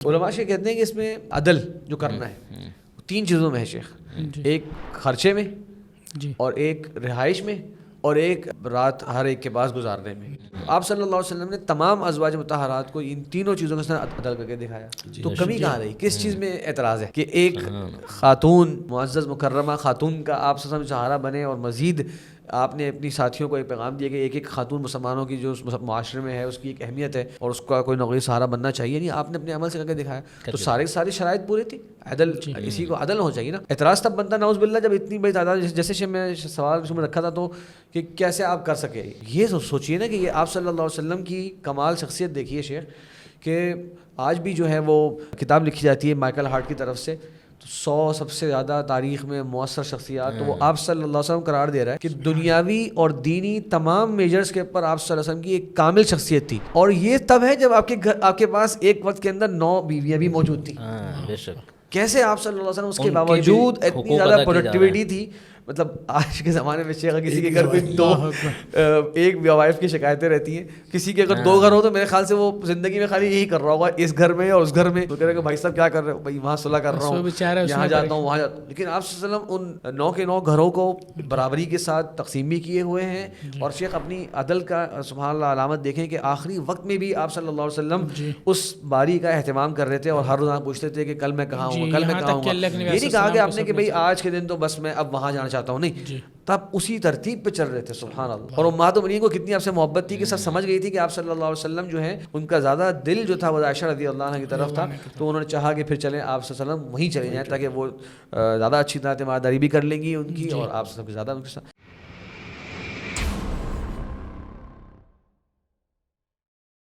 علماء شیخ کہتے ہیں کہ اس میں عدل جو کرنا ہے 3 چیزوں میں ہے شیخ، ایک خرچے میں اور ایک رہائش میں اور ایک رات ہر ایک کے پاس گزارنے میں۔ آپ صلی اللہ علیہ وسلم نے تمام ازواج مطہرات کو ان تینوں چیزوں کے ساتھ عدل کر کے دکھایا، تو کمی کہاں رہی؟ کس چیز میں اعتراض ہے کہ ایک خاتون معزز مکرمہ خاتون کا آپ سے سہارا بنے، اور مزید آپ نے اپنی ساتھیوں کو ایک پیغام دیا کہ ایک ایک خاتون مسلمانوں کی جو معاشرے میں ہے اس کی ایک اہمیت ہے اور اس کا کوئی نہ کوئی سہارا بننا چاہیے، نہیں آپ نے اپنے عمل سے کر کے دکھایا، تو ساری شرائط پوری تھی، عدل اسی کو عدل ہو چاہیے نا۔ اعتراض تب بنتا نعوذ باللہ جب اتنی بڑی تعداد، جیسے میں سوال میں رکھا تھا تو کہ کیسے آپ کر سکے، یہ سوچیے نا کہ یہ آپ صلی اللہ علیہ وسلم کی کمال شخصیت دیکھیے شیخ، کہ آج بھی جو ہے وہ کتاب لکھی جاتی ہے مائیکل ہارٹ کی طرف سے، 100 سب سے زیادہ تاریخ میں مؤثر شخصیات، تو وہ آپ صلی اللہ علیہ وسلم قرار دے رہا ہے کہ دنیاوی اور دینی تمام میجرز کے اوپر آپ صلی اللہ علیہ وسلم کی ایک کامل شخصیت تھی، اور یہ تب ہے جب آپ کے پاس ایک وقت کے اندر 9 بیویاں بھی موجود تھیں۔ بے شک، کیسے آپ صلی اللہ علیہ وسلم اس کے باوجود اتنی زیادہ پروڈکٹیوٹی تھی، مطلب آج کے زمانے میں شیخ کسی کے گھر کوئی 2 ایک وائف کی شکایتیں رہتی ہیں، کسی کے اگر 2 گھر ہو تو میرے خیال سے وہ زندگی میں خالی یہی کر رہا ہوگا، اس گھر میں اور اس گھر میں، تو کہہ رہے کہ بھائی صاحب کیا کر رہے ہو؟ بھائی وہاں صلح کر رہا ہوں، یہاں جاتا ہوں، وہاں جاتا ہوں، لیکن آپ صلی اللہ علیہ وسلم ان 9 کے 9 گھروں کو برابری کے ساتھ تقسیم بھی کیے ہوئے ہیں، اور شیخ اپنی عدل کا سبحان اللہ علامت دیکھیں کہ آخری وقت میں بھی آپ صلی اللہ علیہ وسلم اس باری کا اہتمام کر رہے تھے، اور ہر روز آپ پوچھتے تھے کہ کل میں کہاں ہوں، کل میں کہاں ہوں، یہ نہیں کہا کہ آپ نے کہ بھائی آج کے دن تو بس میں اب وہاں جانا چاہتا ہوں، نہیں، تب اسی ترتیب پہ چل رہے تھے سبحان اللہ۔ اور امہات المؤمنین کو کتنی آپ سے محبت تھی کہ سب سمجھ گئی تھی کہ آپ صلی اللہ علیہ وسلم جو ہیں ان کا زیادہ دل جو تھا وہ عائشہ رضی اللہ عنہ کی طرف تھا، تو انہوں نے چاہا کہ پھر چلیں آپ صلی اللہ علیہ وسلم وہیں چلے جائیں تاکہ وہ زیادہ اچھی طرح تیمارداری بھی کر لیں گی ان کی، اور آپ سے زیادہ ان کے ساتھ